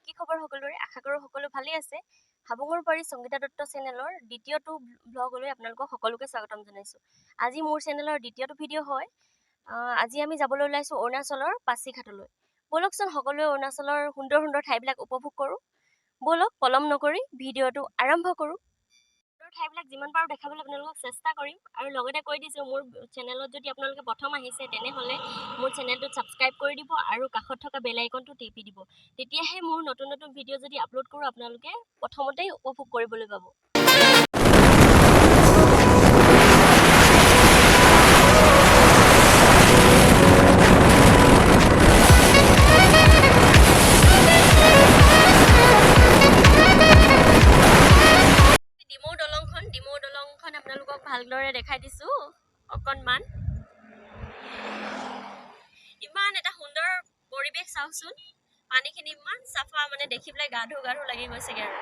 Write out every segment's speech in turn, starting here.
কি খবৰ সকলোৰে আশা কৰো সকলো ভালেই আছে হাবুঙৰ পৰি সংগীতাদত্ত চেনেলৰ দ্বিতীয়টো ব্লগলৈ আপোনালোকক সকলোকে স্বাগতম জনাইছো আজি মোৰ চেনেলৰ দ্বিতীয়টো ভিডিঅ' হয় আজি আমি যাবলৈ ওলাইছো অৰুণাচলৰ পাছিঘাটলৈ বলকচোন সকলোৱে অৰুণাচলৰ সুন্দৰ সুন্দৰ ঠাইবিলাক উপভোগ কৰো বলক পলম নকৰি ভিডিঅ'টো আৰম্ভ কৰো ঠাইবিলাক যিমান পাৰো দেখাবলৈ আপোনালোকক চেষ্টা কৰিম আৰু লগতে কৈ দিছো মোৰ চেনেলত যদি আপোনালোকে প্ৰথম আহিছে তেনেহলে মোৰ চেনেলটো সাবস্ক্ৰাইব কৰি দিব আৰু কাষত থকা বেল আইকনটো টিপি দিব তেতিয়াহে মোৰ নতুন নতুন ভিডিঅ' যদি আপলোড কৰো আপোনালোকে প্ৰথমতেই উপভোগ কৰিবলৈ পাব আপোনালোকক ভালদৰে দেখাই দিছো অকনমান ইমান এটা সুন্দৰ পৰিবেশ চাওচোন পানীখিনি ইমান সাফা মানে দেখি পেলাই গাধু লাগি গৈছেগে আৰু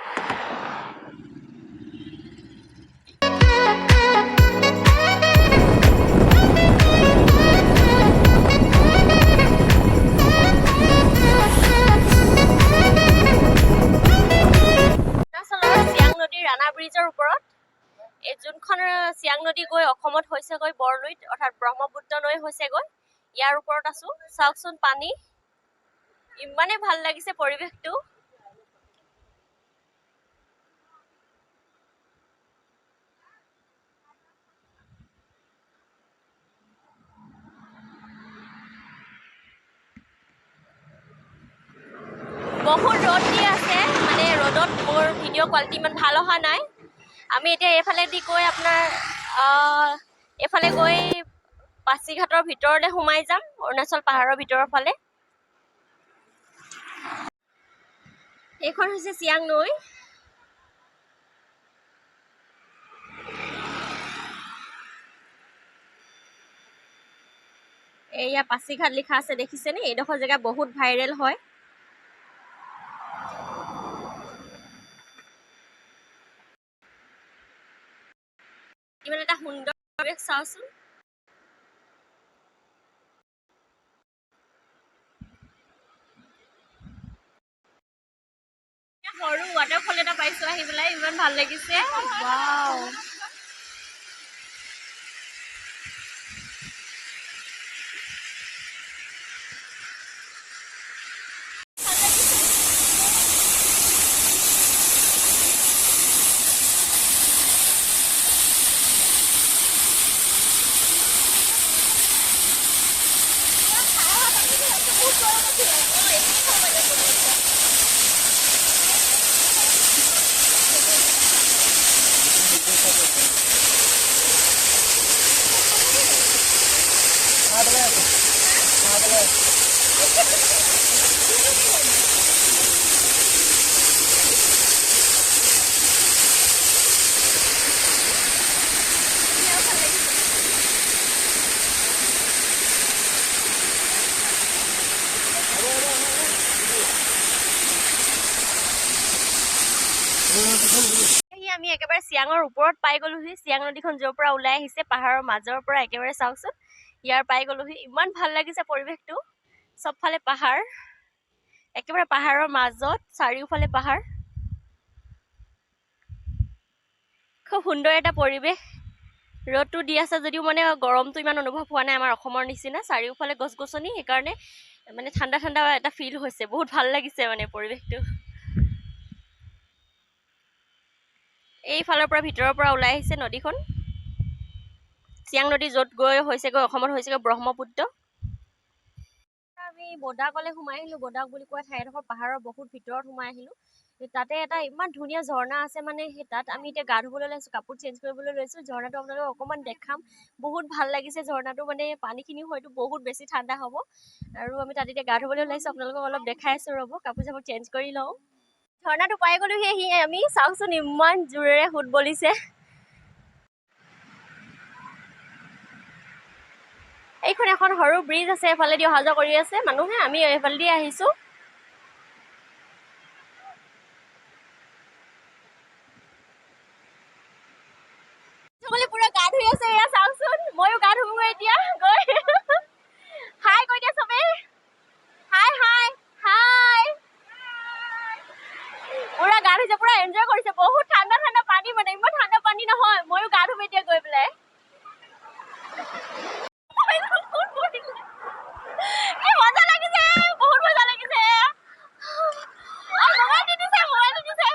চিয়াং নদীৰ ৰাণা ব্ৰিজৰ ওপৰত যোনখন চিয়াং নদী গৈ অসমত হৈছেগৈ বৰলুইত অৰ্থাৎ ব্ৰহ্মপুত্ৰ নৈ হৈছেগৈ ইয়াৰ ওপৰত আছো চাওকচোন পানী ইমানে ভাল লাগিছে পৰিবেশটো বহুত ৰ'দ দি আছে মানে ৰ'দত মোৰ ভিডিঅ' কোৱালিটি ইমান ভাল অহা নাই আমি এতিয়া এইফালে দি গৈ আপোনাৰ এইফালে গৈ পাছিঘাটৰ ভিতৰলৈ সোমাই যাম অৰুণাচল পাহাৰৰ ভিতৰৰ ফালে এইখন হৈছে চিয়াং নৈ এয়া পাছিঘাট লিখা আছে দেখিছেনে এইডোখৰ জেগা বহুত ভাইৰেল হয় ইমান এটা সুন্দৰ পৰিৱেশ চাওচোন সৰু ৱাটাৰফল এটা পাইছো আহি পেলাই ইমান ভাল লাগিছে ৱাও আমি একেবাৰে চিয়াঙৰ ওপৰত পাই গলোহি চিয়াং নদীখন য'ৰ পৰা ওলাই আহিছে পাহাৰৰ মাজৰ পৰা একেবাৰে চাওকচোন ইয়াৰ পাই গলোহি ইমান ভাল লাগিছে পৰিৱেশটো চবফালে পাহাৰ একেবাৰে পাহাৰৰ মাজত চাৰিওফালে পাহাৰ খুব সুন্দৰ এটা পৰিৱেশ ৰ'দটো দি আছে যদিও মানে গৰমটো ইমান অনুভৱ হোৱা নাই আমাৰ অসমৰ নিচিনা চাৰিওফালে গছ-গছনি সেইকাৰণে মানে ঠাণ্ডা ঠাণ্ডা এটা ফিল হৈছে বহুত ভাল লাগিছে মানে পৰিৱেশটো এইফালৰ পৰা ভিতৰৰ পৰা ওলাই আহিছে নদীখন চিয়াং নদী য'ত গৈ হৈছেগৈ অসমত হৈছেগৈ ব্ৰহ্মপুত্ৰ আমি বদাকলৈ সোমাই আহিলো বদাক বুলি কোৱা ঠাইডোখৰ পাহাৰৰ বহুত ভিতৰত সোমাই আহিলো তাতে এটা ইমান ধুনীয়া ঝৰ্ণা আছে মানে সেই তাত আমি এতিয়া গা ধুবলৈ লৈছো কাপোৰ চেঞ্জ কৰিবলৈ লৈছো ঝৰ্ণাটো আপোনালোকক অকণমান দেখাম বহুত ভাল লাগিছে ঝৰ্ণাটো মানে পানীখিনিও হয়তো বহুত বেছি ঠাণ্ডা হ'ব আৰু আমি তাত এতিয়া গা ধুবলৈ ওলাইছো আপোনালোকক অলপ দেখাই আছো ৰ'ব কাপোৰ চাপোৰ চেঞ্জ কৰি লওঁ ঝৰ্ণাটো পাই গ'লোহি আমি চাওকচোন ইমান জোৰেৰে সুত বলিছে এইখন এখন সৰু ব্ৰিজ আছে এফালেদি অহা যোৱা কৰি আছে মানুহে আমি এইফালেদি আহিছো পুৰা গা ধুই আছে এয়া চাওকচোন ময়ো গা ধুব এতিয়া গৈ হাই কৈ দিয়া চবে হাই হাই হাই এনজয় কৰিছে বহুত ঠাণ্ডা ঠাণ্ডা পানী মানে ইমান ঠাণ্ডা পানী নহয় ময়ো গা ধুম এতিয়া গৈ পেলাই কি মজা লাগিছে বহুত মজা লাগিছে মোবাইল দি দিছে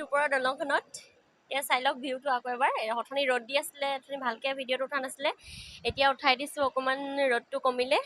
ওপৰৰ দলংখনত এতিয়া চাই লওক ভিউটো আকৌ এবাৰ অথনি ৰ'দ দি আছিলে অথনি ভালকে ভিডিঅ'টো উঠা নাছিলে এতিয়া উঠাই দিছোঁ অকণমান ৰ'দটো কমিলে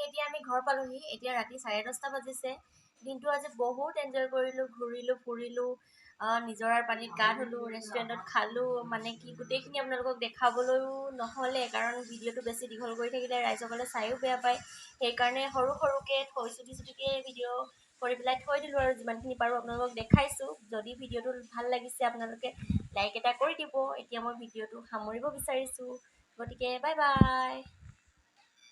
এতিয়া আমি ঘৰ পালোহি এতিয়া ৰাতি 10:30 বাজিছে দিনটো আজি বহুত এনজয় কৰিলোঁ ঘূৰিলোঁ ফুৰিলোঁ নিজৰাৰ পানীত গা ধুলোঁ ৰেষ্টুৰেণ্টত খালোঁ মানে কি গোটেইখিনি আপোনালোকক দেখাবলৈও নহ'লে কাৰণ ভিডিঅ'টো বেছি দীঘল কৰি থাকিলে ৰাইজসকলে চায়ো বেয়া পায় সেইকাৰণে সৰু সৰুকৈ চুটি ভিডিঅ' কৰি পেলাই থৈ দিলোঁ আৰু যিমানখিনি পাৰোঁ আপোনালোকক দেখাইছোঁ যদি ভিডিঅ'টো ভাল লাগিছে আপোনালোকে লাইক এটা কৰি দিব এতিয়া মই ভিডিঅ'টো সামৰিব বিচাৰিছোঁ গতিকে বাই বাই